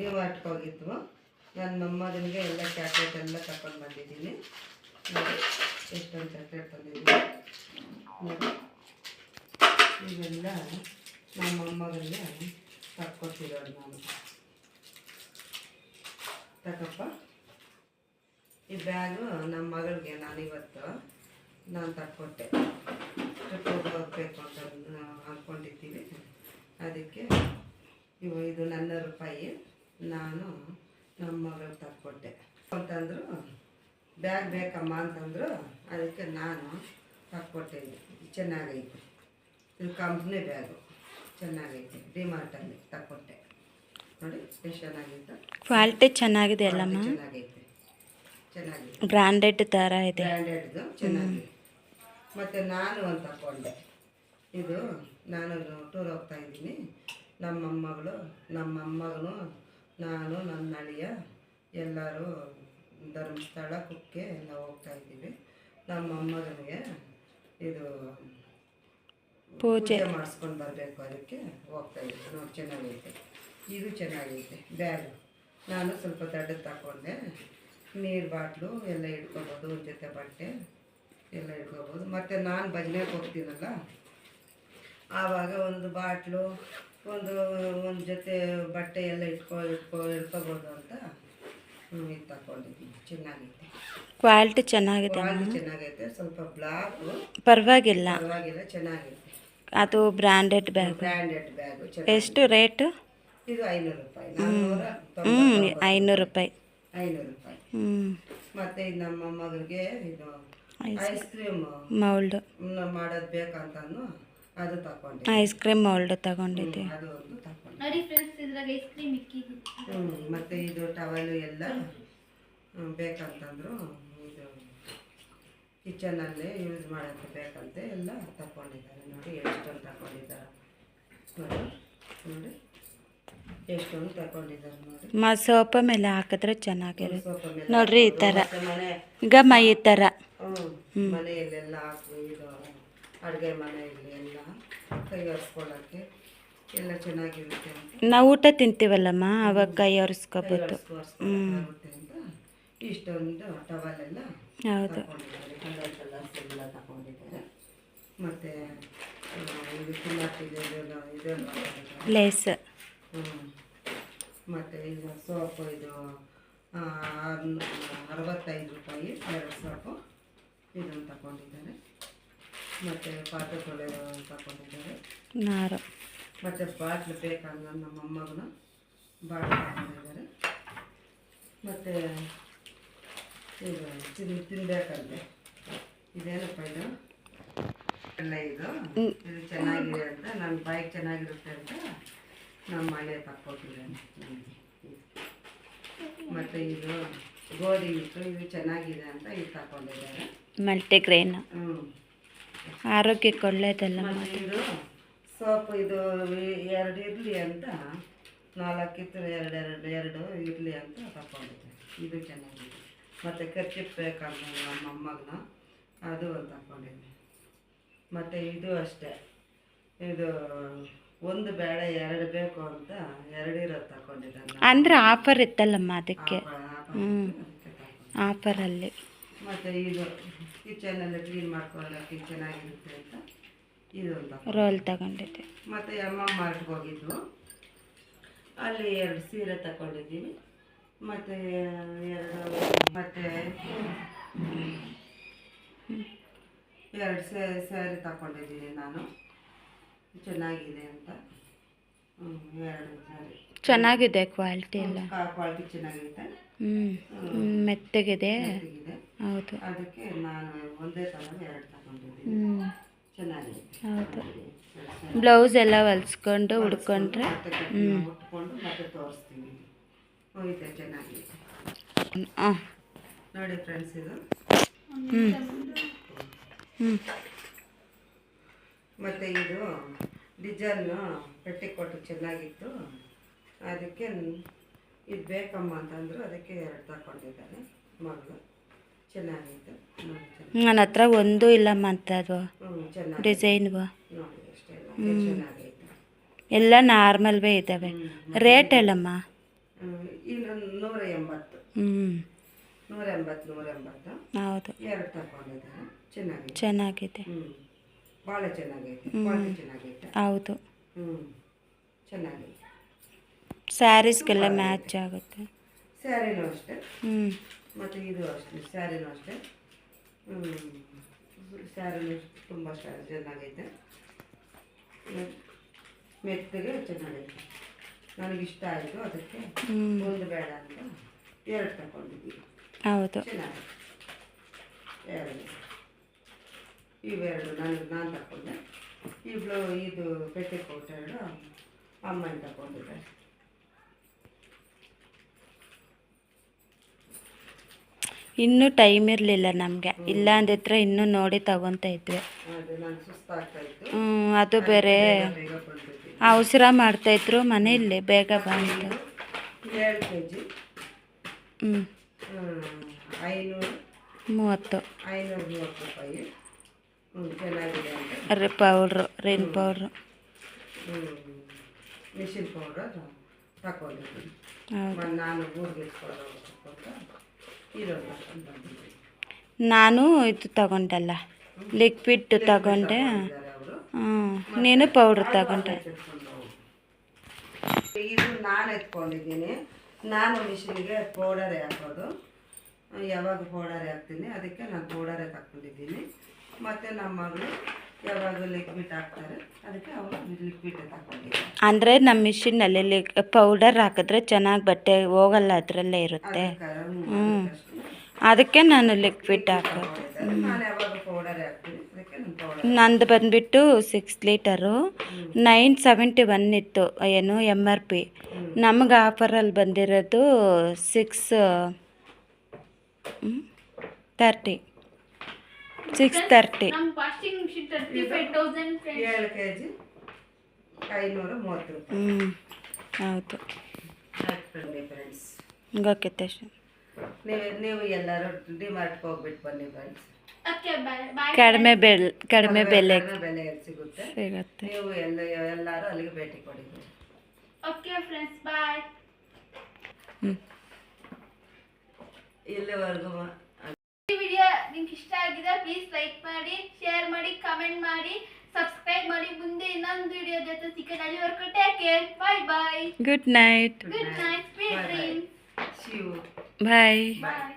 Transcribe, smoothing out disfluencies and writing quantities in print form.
ಡಿಮಾರ್ಟ್ಗೆ ಹೋಗಿದ್ವು. ನನ್ನ ಮೊಮ್ಮಗನಿಗೆ ಎಲ್ಲ ಚಾಕ್ಲೇಟ್ ಎಲ್ಲ ತಗೊಂಡು ಬಂದಿದ್ದೀನಿ. ನೋಡಿ ಎಷ್ಟೊಂದು ಚಾಕ್ಲೇಟ್ ತಂದಿದ್ದೀನಿ ನೋಡಿ. ಇವೆಲ್ಲ ನಮ್ಮ ಮೊಮ್ಮಗನಿಗೆ ತಕ್ಕೊಟ್ಟಿರೋದು ನಾನು. ತಗಪ್ಪ, ಈ ಬ್ಯಾಗು ನಮ್ಮ ಮಗಳಿಗೆ ನಾನಿವತ್ತು ತಕ್ಕೊಟ್ಟೆ. ಟ್ರಿಪ್ಪಿಗೆ ಹೋಗ್ಬೇಕು ಅಂತ ಅಂದ್ಕೊಂಡಿದ್ದೀವಿ. ಅದಕ್ಕೆ ಇದು ನನ್ನ ರೂಪಾಯಿ ನಾನು ನಮ್ಮ ಮಗಳು ತಕ್ಕೊಟ್ಟೆ ಅಂತಂದರು. ಬ್ಯಾಗ್ ಬೇಕಮ್ಮ ಅಂತಂದರು. ಅದಕ್ಕೆ ನಾನು ತಕ್ಕೊಟ್ಟೆ. ಚೆನ್ನಾಗೈತೆ, ಇದು ಕಂಪ್ನಿ ಬ್ಯಾಗು ಚೆನ್ನಾಗೈತೆ. ಡಿಮಾರ್ಟಲ್ಲಿ ತಕ್ಕೊಟ್ಟೆ ನೋಡಿ, ಎಷ್ಟು ಚೆನ್ನಾಗಿತ್ತು. ಕ್ವಾಲಿಟಿ ಚೆನ್ನಾಗಿದೆ ಅಲ್ಲಮ್ಮ, ಚೆನ್ನಾಗೈತೆ, ಚೆನ್ನಾಗಿದೆ. ಬ್ರ್ಯಾಂಡೆಡ್ ಥರ ಇದೆ, ಬ್ರ್ಯಾಂಡೆಡ್ದು ಚೆನ್ನಾಗಿದೆ. ಮತ್ತು ನಾನು ಒಂದು ತಗೊಂಡೆ. ಇದು ನಾನು ಟೂರ್ ಹೋಗ್ತಾ ಇದ್ದೀನಿ. ನಮ್ಮ ಮೊಮ್ಮಗಳು, ನಮ್ಮ ಮೊಮ್ಮಗನು, ನಾನು, ನನ್ನ ಅಳಿಯ ಎಲ್ಲರೂ ಧರ್ಮಸ್ಥಳ, ಕುಕ್ಕೆ ಎಲ್ಲ ಹೋಗ್ತಾ ಇದ್ದೀವಿ. ನಮ್ಮ ಮೊಮ್ಮಗನಿಗೆ ಇದು ಪೂಜೆ ಮಾಡಿಸ್ಕೊಂಡು ಬರಬೇಕು. ಅದಕ್ಕೆ ಹೋಗ್ತಾ ಇದ್ದೀವಿ ನೋಡಿ. ಚೆನ್ನಾಗೈತೆ, ಇದು ಚೆನ್ನಾಗೈತೆ ಬ್ಯಾಗು. ನಾನು ಸ್ವಲ್ಪ ದೊಡ್ಡದು ತಗೊಂಡೆ. ನೀರು ಬಾಟ್ಲು ಎಲ್ಲ ಇಟ್ಕೊಬೋದು, ಒಂದು ಜೊತೆ ಬಟ್ಟೆ ಎಲ್ಲ ಇಟ್ಕೊಬೋದು. ಮತ್ತು ನಾನು ಭಜನೆಗೆ ಹೋಗ್ತೀನಲ್ಲ, ಆವಾಗ ಒಂದು ಬಾಟ್ಲು, ಒಂದು ಜೊತೆ ಬಟ್ಟೆ ಎಲ್ಲ ಇಟ್ಕೊಬೋದು ಅಂತ ಇದು ತಗೊಂಡಿದ್ದೀನಿ. ಚೆನ್ನಾಗೈತೆ, ಕ್ವಾಲಿಟಿ ಚೆನ್ನಾಗಿದೆ, ಚೆನ್ನಾಗೈತೆ. ಸ್ವಲ್ಪ ಬ್ಲಾಕು ಪರವಾಗಿಲ್ಲ, ಚೆನ್ನಾಗೈತೆ. ಅದು ಬ್ರ್ಯಾಂಡೆಡ್ ಬ್ಯಾಗ್. ಎಷ್ಟು ರೇಟು? ಇದು 500 ರೂಪಾಯಿ. 500 ರೂಪಾಯಿ. 500 ರೂಪಾಯಿ. ಮತ್ತು ಇದು ನಮ್ಮ ಮಗಳಿಗೆ ಇದು ಐಸ್ ಕ್ರೀಮ್ ಮೌಲ್ಡ್ ಮಾಡೋದು ಬೇಕಂತಂದು ಅದು ತಗೊಂಡೆ. ಐಸ್ ಕ್ರೀಮ್ ಮೌಲ್ಡ್ ತಗೊಂಡಿದ್ದೆ. ಅದು ಒಂದು ತಗೊಂಡೆ. ಮತ್ತು ಇದು ಟವಲು ಎಲ್ಲ ಬೇಕಂತಂದ್ರು. ಇದು ಕಿಚನಲ್ಲಿ ಯೂಸ್ ಮಾಡೋಕ್ಕೆ ಬೇಕಂತೆ ಎಲ್ಲ ತಗೊಂಡಿದ್ದಾರೆ ನೋಡಿ. ಎಷ್ಟೊಂದು ತಗೊಂಡಿದ್ದಾರೆ ನೋಡಿ, ಎಷ್ಟೊಂದು ತಗೊಂಡಿದ್ದಾರೆ ನೋಡಿ. ಸೋಫಾ ಮೇಲೆ ಹಾಕಿದ್ರೆ ಚೆನ್ನಾಗಿರುತ್ತೆ ನೋಡ್ರಿ. ಈ ಥರ ಗಮ್ಮ ಈ ಥರ ಮನೆಯಲ್ಲೆಲ್ಲ ಹಾಕಿ, ಇದು ಅಡುಗೆ ಮನೆಯಲ್ಲಿ ಎಲ್ಲ ಕೈ ಒರೆಸ್ಕೊಳ್ಳೋಕ್ಕೆ ಎಲ್ಲ ಚೆನ್ನಾಗಿರುತ್ತೆ ಅಂತ. ನಾವು ಊಟ ತಿಂತೀವಲ್ಲಮ್ಮ, ಅವಾಗ ಕೈ ಒರೆಸ್ಕೋಬೋದು. ಆಗುತ್ತೆ ಅಂತ ಇಷ್ಟೊಂದು ಟವಲೆಲ್ಲ ತಗೊಂಡಿದ್ದಾರೆ. ಕಲರ್ಸ್ ಎಲ್ಲ ತಗೊಂಡಿದ್ದಾರೆ. ಮತ್ತು ಇದು ಇದು ಲೇಸ್. ಮತ್ತು ಇದು ಸೋಪು, ಇದು 65 ರೂಪಾಯಿ 2 ಸೋಪು. ಇದನ್ನು ತಗೊಂಡಿದ್ದಾರೆ. ಮತ್ತು ಪಾತ್ರೆ ತೊಳೆಯೋ ತಗೊಂಡಿದ್ದಾರೆ. ನಾರು ಮತ್ತು ಬಾಟ್ಲು ಬೇಕಂದ್ರೆ ನಮ್ಮ ಮೊಮ್ಮಗನ ಬಾಟ್ಲು ತಗೊಂಡಿದ್ದಾರೆ. ಮತ್ತು ಇದು ತಿನ್ಬೇಕಂತೆ. ಇದೇನಪ್ಪ ಇದು ಎಲ್ಲ ಇದು ಚೆನ್ನಾಗಿದೆ ಅಂತ, ನನ್ನ ಬಾಯಿಗೆ ಚೆನ್ನಾಗಿರುತ್ತೆ ಅಂತ ನಮ್ಮ ಮನೆ ತಕ್ಕೊಟ್ಟಿದ್ದಾನೆ ನನಗೆ. ಮತ್ತು ಇದು ಗೋಧಿ ಹಿಟ್ಟು, ಇದು ಚೆನ್ನಾಗಿದೆ ಅಂತ ಇದು ತಗೊಂಡಿದ್ದಾರೆ. ಮಲ್ಟಿಗ್ರೇನ್, ಆರೋಗ್ಯಕ್ಕೆ ಒಳ್ಳೆಯದಲ್ಲ. ಮತ್ತು ಇದು ಸೋಪು, ಇದು 2 ಇರಲಿ ಅಂತ 4 ಇತ್ತು, 2 ಇರಲಿ ಅಂತ ತಗೊಂಡಿದ್ದೆ. ಇದು ಚೆನ್ನಾಗಿದೆ. ಮತ್ತು ಕರ್ಚಿಪ್ ಬೇಕಂದ್ರೆ ನಮ್ಮ ಮೊಮ್ಮಗನ ಅದು ತಗೊಂಡಿದ್ದೆ. ಮತ್ತು ಇದು ಅಷ್ಟೇ, ಇದು 1 ಬೇಡ 2 ಬೇಕು ಅಂತ 2 ಇರೋದು ತಗೊಂಡಿದ್ದಾನೆ. ಅಂದರೆ ಆಫರ್ ಇತ್ತಲ್ಲಮ್ಮ, ಅದಕ್ಕೆ ಆಫರಲ್ಲಿ. ಮತ್ತು ಇದು ಕಿಚನಲ್ಲಿ ಕ್ಲೀನ್ ಮಾಡ್ಕೊಳ್ಳೋಕ್ಕೆ ಚೆನ್ನಾಗಿರುತ್ತೆ ಅಂತ ಇದೊಂದು ರೋಲ್ ತಗೊಂಡಿದ್ದೆ. ಮತ್ತು ಮಾರ್ಟ್ಗೆ ಹೋಗಿದ್ವು. ಅಲ್ಲಿ 2 ಸೀರೆ ತಗೊಂಡಿದ್ದೀವಿ. ಮತ್ತು 2 ಸ್ಯಾರಿ ತಗೊಂಡಿದ್ದೀನಿ ನಾನು, ಚೆನ್ನಾಗಿದೆ ಅಂತ. 2 ಸ್ಯಾರಿ ಚೆನ್ನಾಗಿದೆ, ಕ್ವಾಲಿಟಿ ಎಲ್ಲ ಕ್ವಾಲಿಟಿ ಚೆನ್ನಾಗಿದೆ. ಮೆತ್ತಗಿದೆ. ಹೌದು, ಅದಕ್ಕೆ ನಾನು ಒಂದೇ ಥರ 2 ತಗೊಂಡಿದ್ದೀನಿ. ಚೆನ್ನಾಗಿದೆ. ಹೌದು, ಬ್ಲೌಸ್ ಎಲ್ಲ ಹೊಲ್ಸ್ಕೊಂಡು ಉಡ್ಕೊಂಡ್ರೆ ಉಟ್ಕೊಂಡು ಮತ್ತೆ ತೋರಿಸ್ತೀನಿ. ಹೋಯ್ತೆ, ಚೆನ್ನಾಗಿದೆ ನೋಡಿ ಫ್ರೆಂಡ್ಸ್. ಇದು ಮತ್ತು ಇದು ಡಿಸೈನು ಪೆಟ್ಟಿಕೋಟು ಚೆನ್ನಾಗಿತ್ತು. ಅದಕ್ಕೆ ಇದು ಬೇಕಮ್ಮ ಅಂತಂದರು. ಅದಕ್ಕೆ 2 ತಗೊಂಡಿದ್ದಾರೆ ಮಗಳು. ಚೆನ್ನಾಗಿತ್ತು. ನನ್ನ ಹತ್ರ ಒಂದು ಇಲ್ಲಮ್ಮ ಅಂತ ಅದು ಡಿಸೈನ್ವು. ನೋಡಿ ಅಷ್ಟೇ, ಚೆನ್ನಾಗೈತೆ. ಎಲ್ಲ ನಾರ್ಮಲ್ವೇ ಇದ್ದಾವೆ. ರೇಟ್ ಎಲ್ಲಮ್ಮ? 180. ಹ್ಞೂ 180 ಹೌದು ಎರಡು ತಗೊಂಡಿದ್ದಾರೆ. ಚೆನ್ನಾಗಿದೆ. ಚೆನ್ನಾಗಿದೆ. ಭಾಳ ಚೆನ್ನಾಗೈತೆ. ಕ್ವಾಲಿಟಿ ಚೆನ್ನಾಗೈತೆ. ಹೌದು. ಚೆನ್ನಾಗಿದೆ. ಸ್ಯಾರೀಸ್ಗೆಲ್ಲ ಮ್ಯಾಚ್ ಆಗುತ್ತೆ. ಸ್ಯಾರಿನೂ ಅಷ್ಟೇ. ಮತ್ತು ಇದು ಅಷ್ಟೇ, ಸ್ಯಾರಿನೂ ಅಷ್ಟೇ. ಸ್ಯಾರಿನೂ ತುಂಬ ಚೆನ್ನಾಗೈತೆ. ಮೆತ್ತಗೆ ಚೆನ್ನಾಗೈತೆ. ನನಗಿಷ್ಟ ಆಯಿತು, ಅದಕ್ಕೆ ಒಂದು ಬೇಡ ಅಂತ ಎರಡು ತಗೊಂಡಿದ್ದೀವಿ. ಹೌದು. ಚೆನ್ನಾಗಿದೆ. ಎರಡು ಇವೆರಡು ನಾನು ತಗೊಂಡೆ. ಇದು ಪೆಟ್ಟೆ ಕೋಟ್ ಎರಡು ಅಮ್ಮನ ತಗೊಂಡಿದ್ದೆ. ಇನ್ನೂ ಟೈಮ್ ಇರಲಿಲ್ಲ ನಮಗೆ, ಇಲ್ಲ ಅಂದಿದ್ರೆ ಇನ್ನೂ ನೋಡಿ ತಗೊತಾ ಇದ್ವಿ. ಅದು ಬೇರೆ ಅವಸರ ಮಾಡ್ತಾಯಿದ್ರು ಮನೆಯಲ್ಲಿ, ಬೇಗ ಬಂತು. 7 kg 530 ರೂಪಾಯಿ. ಚೆನ್ನಾಗಿದೆ ಅಂತ powder, rain powder, machine powder ತಗೊಂಡಿದ್ದೀನಿ. ನಾನು ಊರಿಗೆ ನಾನು ಇದು ತಗೊಂಡಲ್ಲ, ಲಿಕ್ವಿಡ್ ತಗೊಂಡೆ. ನೀನು ಪೌಡ್ರ್ ತಗೊಂಡೆ. ಇದು ನಾನು ಎತ್ಕೊಂಡಿದ್ದೀನಿ. ನಾನು ಮಿಷಿನ್ಗೆ ಪೌಡರೇ ಹಾಕೋದು. ಯಾವಾಗ ಪೌಡರೇ ಹಾಕ್ತೀನಿ, ಅದಕ್ಕೆ ನಾನು ಪೌಡರೇ ತಗೊಂಡಿದ್ದೀನಿ. ಮತ್ತು ನಮ್ಮ ಮಗಳು ಯಾವಾಗ ಲಿಕ್ವಿಡ್ ಹಾಕ್ತಾರೆ, ಅದಕ್ಕೆ ಅವರು ಲಿಕ್ವಿಡ್ ತಗೊಂಡಿದ್ದಾರೆ. ಅಂದರೆ ನಮ್ಮ ಮಿಷಿನಲ್ಲಿ ಪೌಡರ್ ಹಾಕಿದ್ರೆ ಚೆನ್ನಾಗಿ ಬಟ್ಟೆ ಹೋಗಲ್ಲ, ಅದರಲ್ಲೇ ಇರುತ್ತೆ. ಅದಕ್ಕೆ ನಾನು ಲಿಕ್ವಿಡ್ ಹಾಕೋದು. ನಂದು ಬಂದುಬಿಟ್ಟು 6 ಲೀಟರು 971 ಇತ್ತು, ಏನು MRP. ನಮಗೆ ಆಫರಲ್ಲಿ ಬಂದಿರೋದು 630. 630. 7 kg 530 ರೂಪಾಯಿ. ಹೌದು. ಫ್ರೆಂಡ್ಸ್, ಓಕೆ ತೇಶನ್, ನೀವು ಎಲ್ಲರೂ ಡಿಮಾರ್ಟ್ಗೆ ಹೋಗ್ಬಿಟ್ಟು ಬನ್ನಿ ಫ್ರೆಂಡ್ಸ್. ಕಡಿಮೆ ಬೆಲೆ ಸಿಗುತ್ತೆ. ನೀವು ಎಲ್ಲರೂ ಅಲ್ಲಿಗೆ ಭೇಟಿ ಕೊಡಿ. Okay friends, bye. ಇಲ್ಲಿವರೆಗೂ ಈ ವಿಡಿಯೋ ನಿಮ್ಗೆ ಇಷ್ಟ ಆಗಿದೆ, ಪ್ಲೀಸ್ ಲೈಕ್ ಮಾಡಿ, ಶೇರ್ ಮಾಡಿ, ಕಮೆಂಟ್ ಮಾಡಿ, ಸಬ್ಸ್ಕ್ರೈಬ್ ಮಾಡಿ. ಮುಂದೆ ಇನ್ನೊಂದು ವಿಡಿಯೋ ಜೊತೆ ಸಿಕ್ಕ. ಅಲ್ಲಿವರೆಗೂ take care. Bye. Good night. Good night. Sweet dreams. See you. Bye. Bye.